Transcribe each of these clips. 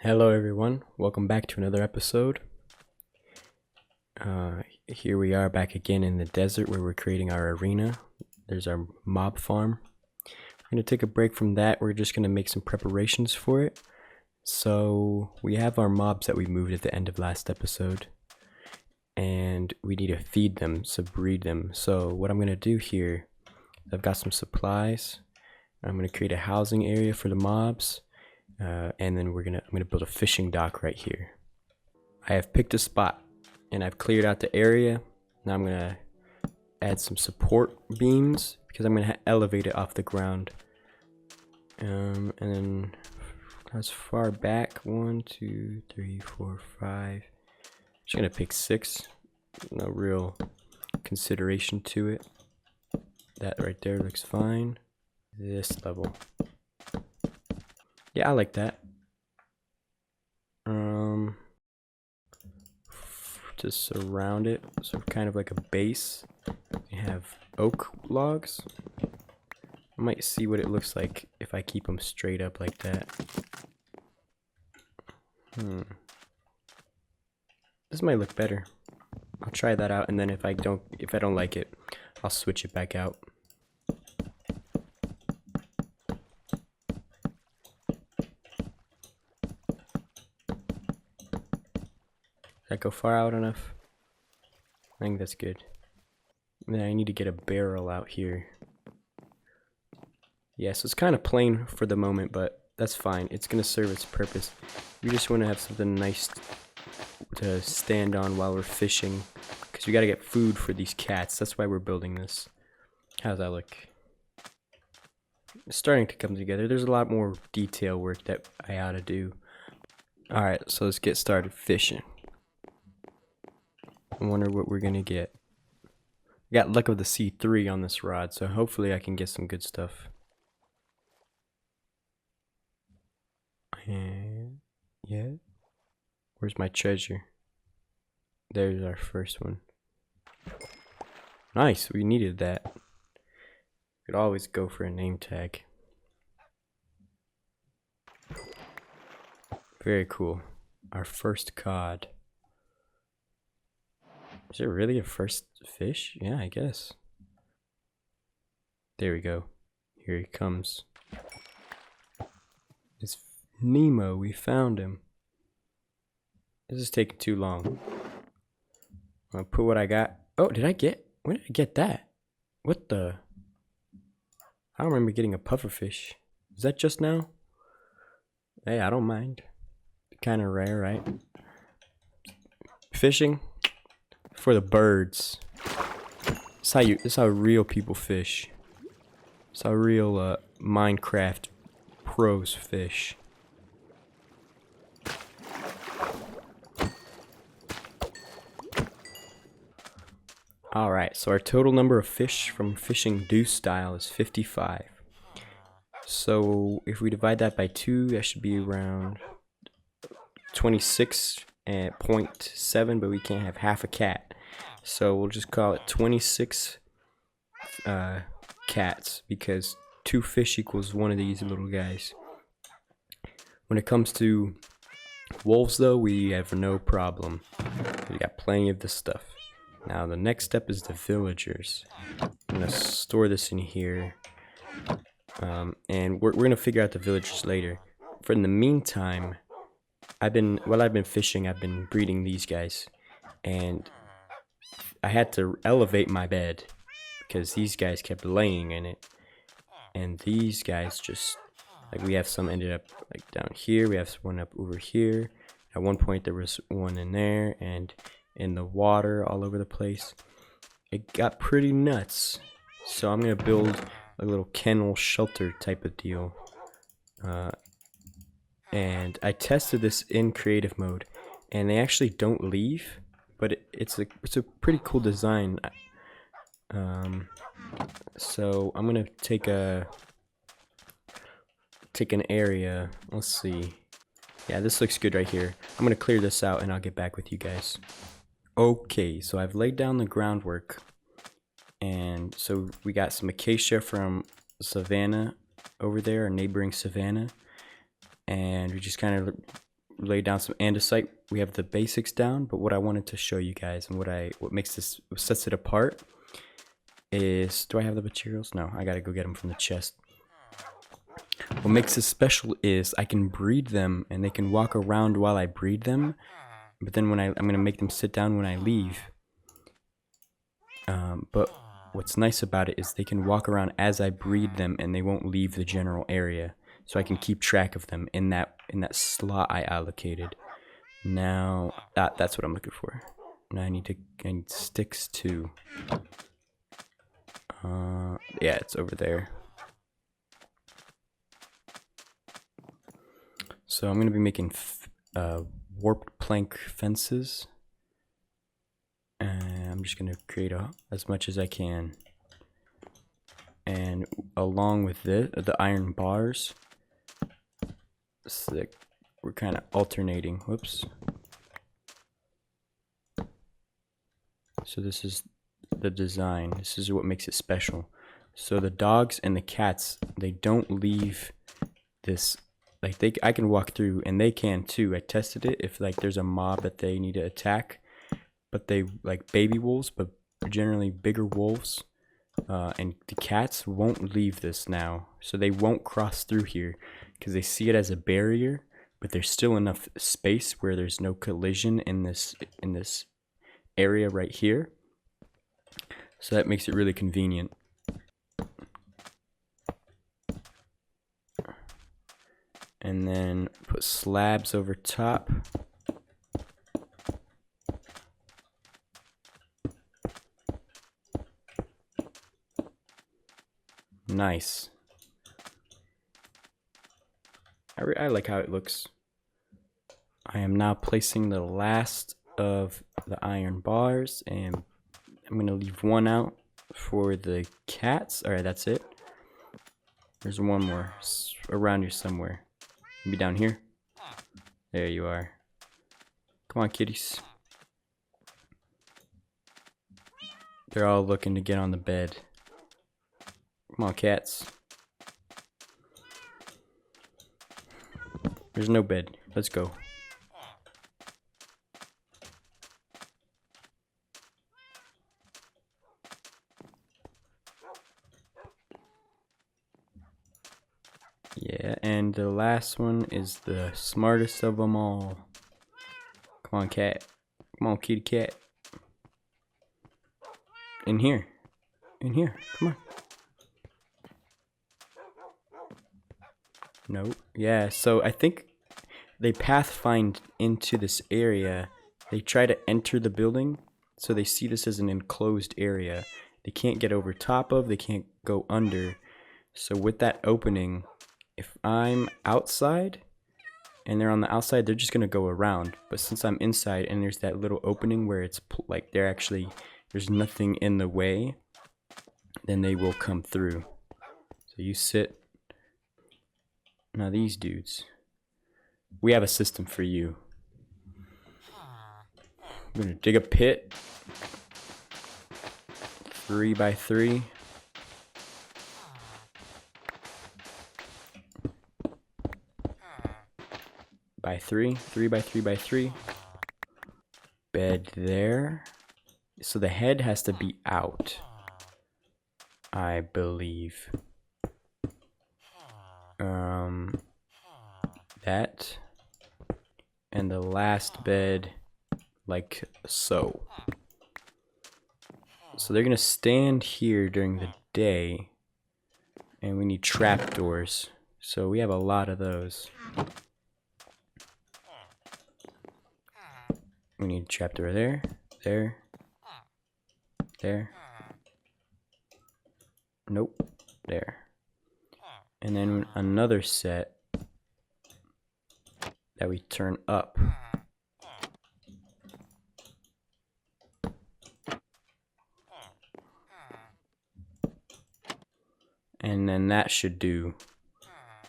Hello everyone, welcome back to another episode. Here we are back again in the desert where we're creating our arena. There's our mob farm. We're going to take a break from that. We're just going to make some preparations for it. So we have our mobs that we moved at the end of last episode. And we need to feed them, so breed them. So what I'm going to do here, I've got some supplies. I'm going to create a housing area for the mobs. And then I'm gonna build a fishing dock right here. I have picked a spot and I've cleared out the area. Now I'm gonna add some support beams because I'm gonna elevate it off the ground. And then as far back, 1, 2, 3, 4, 5. Just gonna pick 6. No real consideration to it. That right there looks fine. This level. Yeah, I like that. To surround it, so kind of like a base. We have oak logs. I might see what it looks like if I keep them straight up like that. This might look better. I'll try that out, and then if I don't like it, I'll switch it back out. Did that go far out enough? I think that's good. And then I need to get a barrel out here. Yeah, so it's kind of plain for the moment, but that's fine. It's going to serve its purpose. We just want to have something nice to stand on while we're fishing, because we got to get food for these cats. That's why we're building this. How's that look? It's starting to come together. There's a lot more detail work that I ought to do. Alright, so let's get started fishing. I wonder what we're gonna get. I got luck of the C3 on this rod, so hopefully I can get some good stuff. And yeah, where's my treasure? There's our first one. Nice, we needed that. Could always go for a name tag. Very cool. Our first cod. Is it really a first fish? Yeah, I guess. There we go. Here he comes. It's Nemo. We found him. This is taking too long. I'm gonna put what I got. Oh, where did I get that? What the? I don't remember getting a pufferfish. Is that just now? Hey, I don't mind. Kind of rare, right? Fishing for the birds. That's how real people fish. It's how real Minecraft pros fish. Alright, so our total number of fish from fishing Dusce style is 55. So if we divide that by 2, that should be around 26.7, but we can't have half a cat. So we'll just call it 26 cats, because 2 fish equals 1 of these little guys. When it comes to wolves though, we have no problem. We got plenty of this stuff. Now the next step is the villagers. I'm gonna store this in here, and we're gonna figure out the villagers later. For in the meantime, while I've been fishing, I've been breeding these guys, and I had to elevate my bed because these guys kept laying in it, and these guys just like, we have some ended up like down here. We have one up over here. At one point there was one in there, and in the water all over the place. It got pretty nuts. So I'm gonna build a little kennel shelter type of deal. And I tested this in creative mode, and they actually don't leave, but it's a pretty cool design. So I'm gonna take an area. Let's see. Yeah, this looks good right here. I'm gonna clear this out and I'll get back with you guys. Okay, so I've laid down the groundwork, and so we got some acacia from savanna over there, our neighboring savanna, and we just kind of lay down some andesite. We have the basics down, but what I wanted to show you guys and what makes this, what sets it apart is, do I have the materials? No, I gotta go get them from the chest. What makes this special is I can breed them and they can walk around while I breed them, but then when I'm gonna make them sit down when I leave. But what's nice about it is they can walk around as I breed them and they won't leave the general area, so I can keep track of them in that slot I allocated. Now that's what I'm looking for. Now I need sticks too. Yeah, it's over there. So I'm gonna be making warped plank fences. And I'm just gonna create as much as I can. And along with the iron bars, so we're kind of alternating. Whoops. So this is the design. This is what makes it special. So the dogs and the cats, they don't leave this. Like I can walk through, and they can too. I tested it. If like there's a mob that they need to attack, but they like baby wolves, but generally bigger wolves. And the cats won't leave this now, so they won't cross through here because they see it as a barrier, but there's still enough space where there's no collision in this area right here, so that makes it really convenient. And then put slabs over top. Nice. I like how it looks. I am now placing the last of the iron bars, and I'm gonna leave one out for the cats. Alright, that's it. There's one more around here somewhere. Maybe down here. There you are. Come on, kitties. They're all looking to get on the bed. Come on, cats. There's no bed. Let's go. Yeah, and the last one is the smartest of them all. Come on, cat. Come on, kitty cat. In here. In here. Come on. No. Yeah, so I think they pathfind into this area. They try to enter the building, so they see this as an enclosed area. They can't get over top of, they can't go under. So with that opening, if I'm outside and they're on the outside, they're just gonna go around. But since I'm inside and there's that little opening where it's like there's nothing in the way, then they will come through. So you sit. Now these dudes, we have a system for you. I'm gonna dig a pit, 3 by 3. By 3, 3 by 3 by 3. Bed there. So the head has to be out, I believe. That. And the last bed, like so. So they're gonna stand here during the day, and we need trapdoors. So we have a lot of those. We need a trapdoor there, there, there. Nope, there. And then another set that we turn up. And then that should do.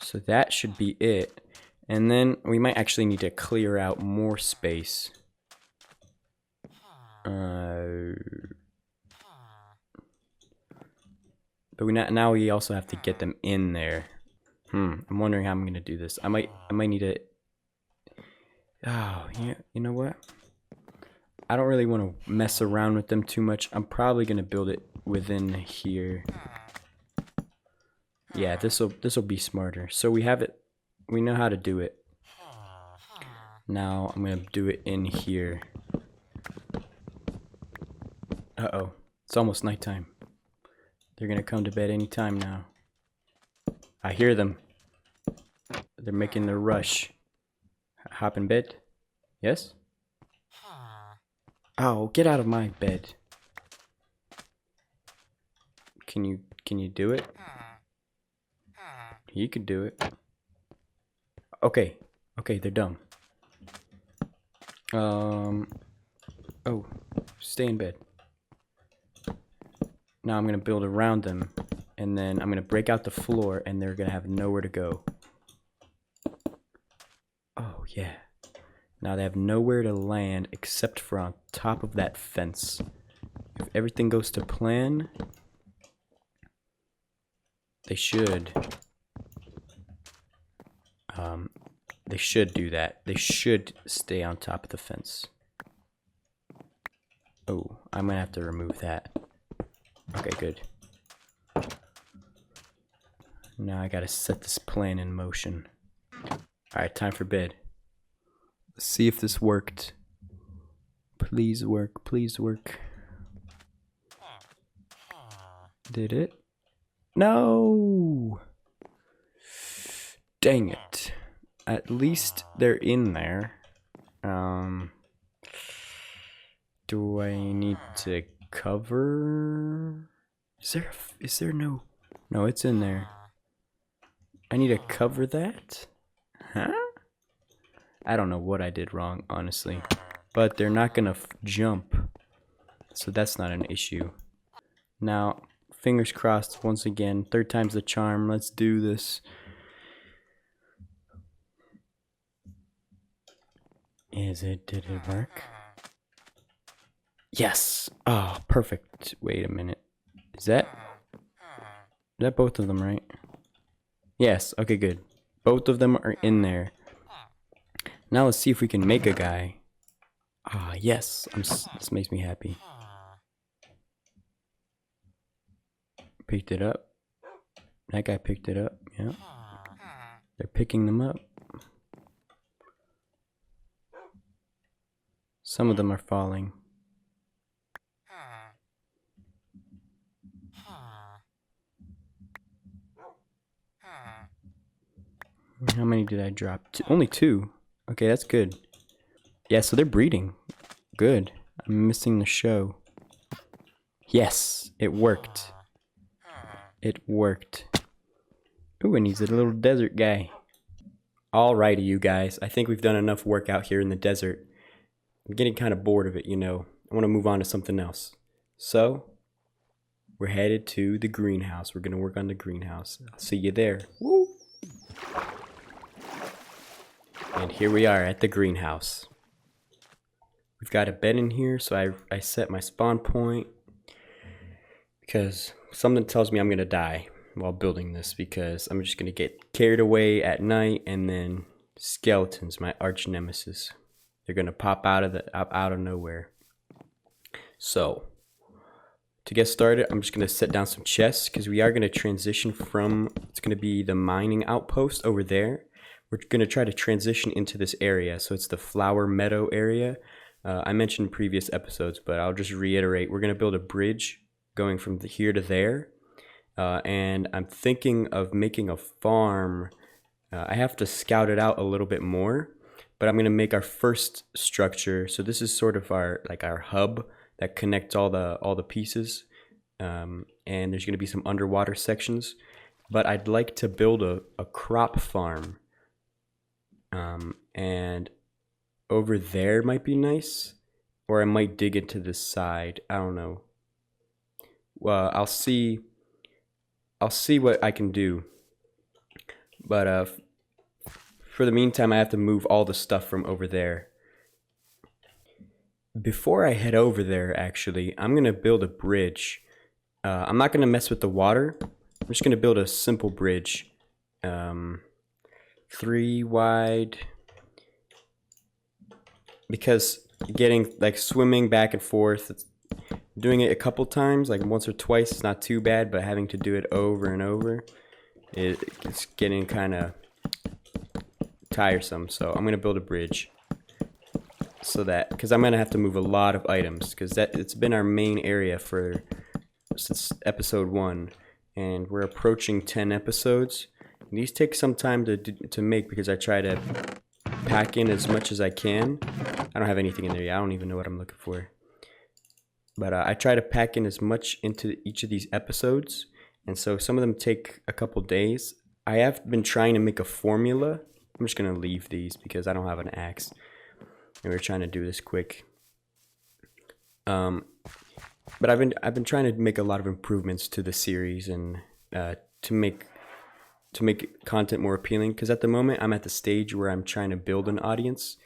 So that should be it. And then we might actually need to clear out more space. But now we also have to get them in there. I'm wondering how I'm gonna do this. I might need to. Oh, yeah. You know what? I don't really want to mess around with them too much. I'm probably gonna build it within here. Yeah, this'll be smarter. So we have it. We know how to do it. Now I'm gonna do it in here. Uh-oh. It's almost nighttime. They're gonna come to bed anytime now. I hear them. They're making their rush. Hop in bed? Yes? Oh, get out of my bed. Can you do it? You could do it. Okay. Okay, they're dumb. Oh, stay in bed. Now I'm gonna build around them, and then I'm gonna break out the floor, and they're gonna have nowhere to go. Oh yeah. Now they have nowhere to land except for on top of that fence. If everything goes to plan, they should. They should do that. They should stay on top of the fence. Oh, I'm gonna have to remove that. Okay, good. Now I gotta set this plan in motion. Alright, time for bed. Let's see if this worked. Please work, please work. Did it? No! Dang it. At least they're in there. Do I need to cover? Is there no? No, it's in there. I need to cover that? Huh? I don't know what I did wrong, honestly. But they're not gonna jump. So that's not an issue. Now, fingers crossed once again. Third time's the charm. Let's do this. Did it work? Yes! Oh, perfect. Wait a minute. Is that both of them, right? Yes, okay, good. Both of them are in there. Now let's see if we can make a guy. Ah, yes. This makes me happy. Picked it up. That guy picked it up, yeah. They're picking them up. Some of them are falling. How many did I drop? Only 2. Okay, that's good. Yeah, so they're breeding. Good. I'm missing the show. Yes, it worked. It worked. Ooh, and he's a little desert guy. Alrighty, you guys. I think we've done enough work out here in the desert. I'm getting kind of bored of it, you know. I want to move on to something else. So, we're headed to the greenhouse. We're going to work on the greenhouse. I'll see you there. Woo! And here we are at the greenhouse. We've got a bed in here, so I set my spawn point. Because something tells me I'm going to die while building this. Because I'm just going to get carried away at night, and then skeletons, my arch nemesis. They're gonna pop out of nowhere. So, to get started, I'm just gonna set down some chests because we are gonna transition from. It's gonna be the mining outpost over there. We're gonna try to transition into this area. So it's the flower meadow area. I mentioned in previous episodes, but I'll just reiterate. We're gonna build a bridge going from here to there, and I'm thinking of making a farm. I have to scout it out a little bit more. But I'm gonna make our first structure. So this is sort of our hub that connects all the pieces. And there's gonna be some underwater sections. But I'd like to build a crop farm. And over there might be nice. Or I might dig into this side. I don't know. Well, I'll see what I can do. But for the meantime, I have to move all the stuff from over there. Before I head over there, actually, I'm going to build a bridge I'm not going to mess with the water. I'm just going to build a simple bridge. 3 wide. Because getting like swimming back and forth, doing it a couple times, like once or twice, is not too bad, but having to do it over and over, it's getting kind of tiresome. So I'm going to build a bridge. So that, because I'm gonna have to move a lot of items, because it's been our main area since episode 1, and we're approaching 10 episodes. And these take some time to make, because I try to pack in as much as I can. I don't have anything in there yet. I don't even know what I'm looking for, but I try to pack in as much into each of these episodes, and so some of them take a couple days. I have been trying to make a formula. I'm just gonna leave these because I don't have an axe. And we're trying to do this quick. But I've been trying to make a lot of improvements to the series, and to make content more appealing. Because at the moment I'm at the stage where I'm trying to build an audience.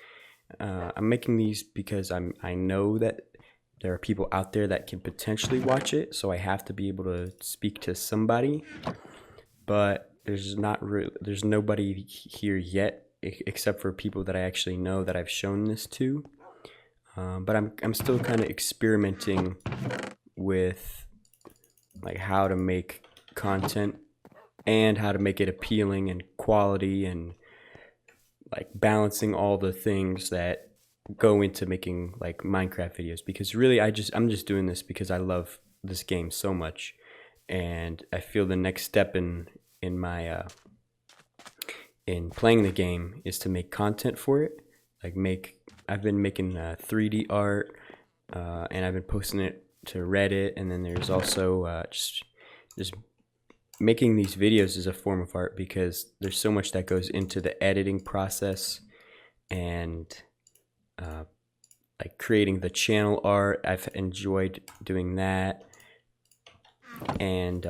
I'm making these because I know that there are people out there that can potentially watch it, so I have to be able to speak to somebody. But there's nobody here yet, except for people that I actually know that I've shown this to. But I'm still kind of experimenting with like how to make content and how to make it appealing and quality, and like balancing all the things that go into making like Minecraft videos. Because really I'm just doing this because I love this game so much, and I feel the next step in my in playing the game is to make content for it. I've been making 3D art, and I've been posting it to Reddit, and then there's also just making these videos is a form of art, because there's so much that goes into the editing process, and like creating the channel art. I've enjoyed doing that, and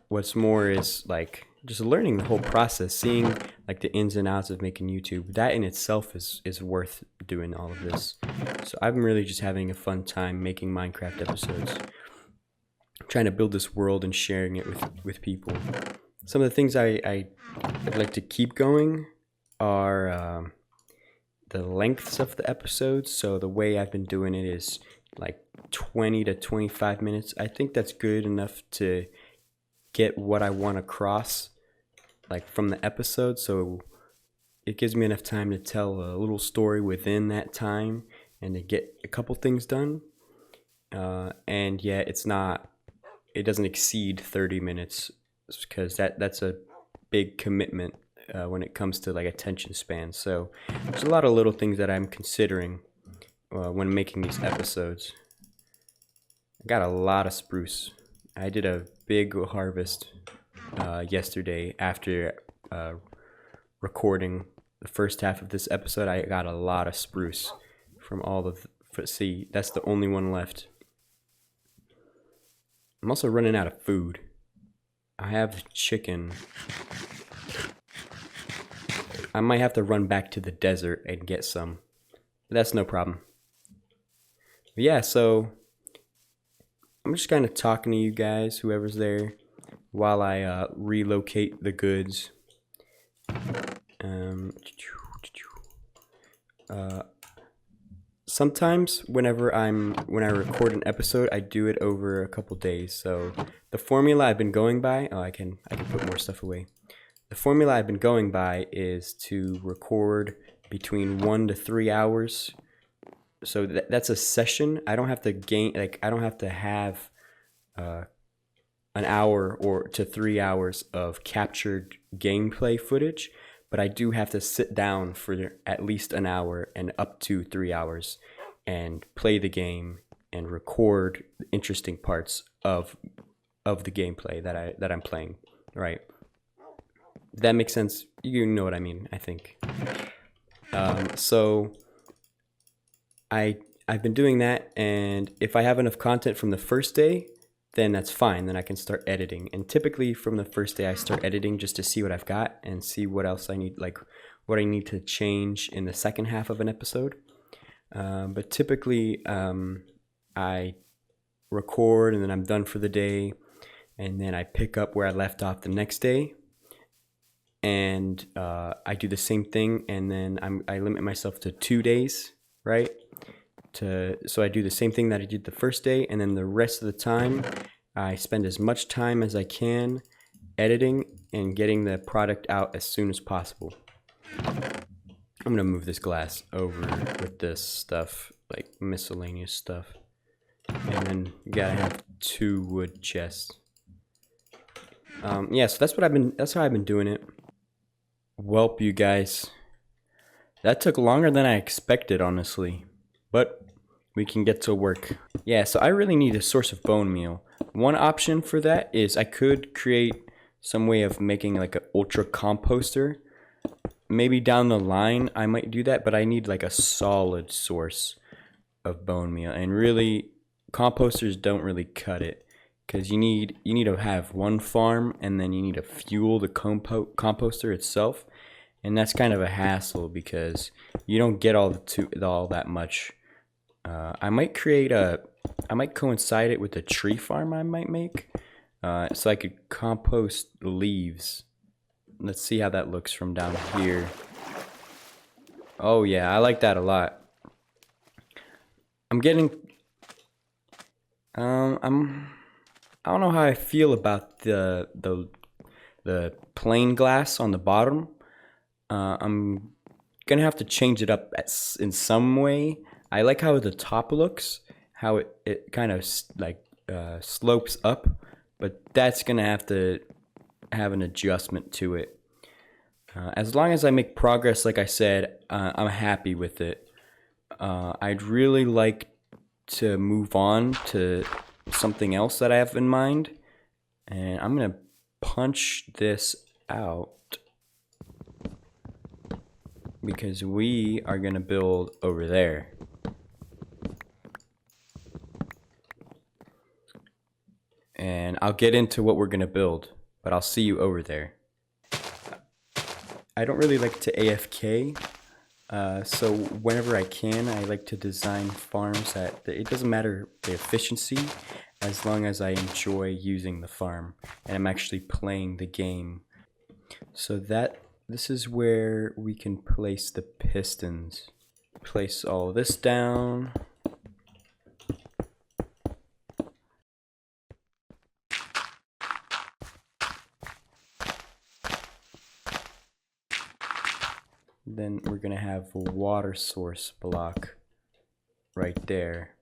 what's more is like just learning the whole process, seeing like the ins and outs of making YouTube. That in itself is worth doing all of this. So I'm really just having a fun time making Minecraft episodes, trying to build this world and sharing it with people. Some of the things I'd like to keep going are the lengths of the episodes. So the way I've been doing it is like 20 to 25 minutes. I think that's good enough to get what I want across, like from the episode. So it gives me enough time to tell a little story within that time and to get a couple things done. And yet it doesn't exceed 30 minutes, because that's a big commitment when it comes to like attention span. So there's a lot of little things that I'm considering when making these episodes. I got a lot of spruce. I did a big harvest yesterday after recording the first half of this episode. I got a lot of spruce from all of see, that's the only one left. I'm also running out of food. I have chicken. I might have to run back to the desert and get some. But that's no problem. But yeah, so I'm just kind of talking to you guys, whoever's there, while I relocate the goods. Sometimes when I record an episode, I do it over a couple days. So the formula I've been going by, I can put more stuff away. The formula I've been going by is to record between 1 to 3 hours. So that's a session. I don't have to have an hour or to 3 hours of captured gameplay footage, but I do have to sit down for at least an hour and up to 3 hours and play the game and record interesting parts of the gameplay that I'm playing. Right? That makes sense. You know what I mean, I think. So I've been doing that, and if I have enough content from the first day, then that's fine. Then I can start editing. And typically from the first day I start editing just to see what I've got and see what else I need, like what I need to change in the second half of an episode. But typically I record, and then I'm done for the day, and then I pick up where I left off the next day, and I do the same thing, and then I limit myself to 2 days, right? So I do the same thing that I did the first day, and then the rest of the time I spend as much time as I can editing and getting the product out as soon as possible. I'm gonna move this glass over with this stuff, like miscellaneous stuff. And then you gotta have 2 wood chests. Yeah, so that's how I've been doing it. Welp, you guys. That took longer than I expected, honestly. But we can get to work. Yeah, so I really need a source of bone meal. One option for that is I could create some way of making like an ultra composter. Maybe down the line I might do that, but I need like a solid source of bone meal. And really, composters don't really cut it, because you need to have one farm, and then you need to fuel the composter itself, and that's kind of a hassle because you don't get all that much. I might coincide it with a tree farm I might make, so I could compost leaves. Let's see how that looks from down here. Oh yeah, I like that a lot. I'm getting, I don't know how I feel about the plain glass on the bottom. I'm gonna have to change it up in some way. I like how the top looks, how it kind of like slopes up, but that's gonna have to have an adjustment to it. As long as I make progress, like I said, I'm happy with it. I'd really like to move on to something else that I have in mind, and I'm gonna punch this out because we are gonna build over there. And I'll get into what we're gonna build, but I'll see you over there. I don't really like to AFK, so whenever I can, I like to design farms that it doesn't matter the efficiency, as long as I enjoy using the farm and I'm actually playing the game. So this is where we can place the pistons. Place all of this down. Then we're gonna have a water source block right there.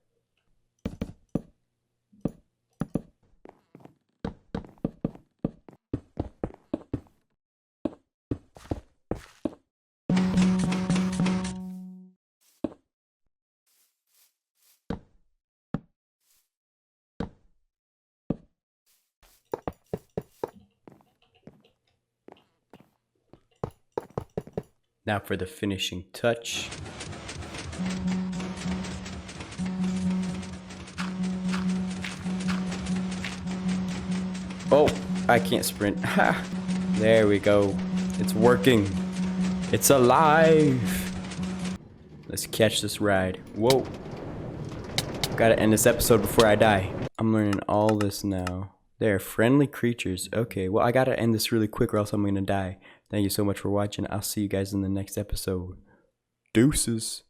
Now for the finishing touch. Oh, I can't sprint. Ha! There we go. It's working. It's alive. Let's catch this ride. Whoa. Gotta end this episode before I die. I'm learning all this now. They're friendly creatures. Okay, well, I gotta end this really quick or else I'm gonna die. Thank you so much for watching. I'll see you guys in the next episode. Deuces.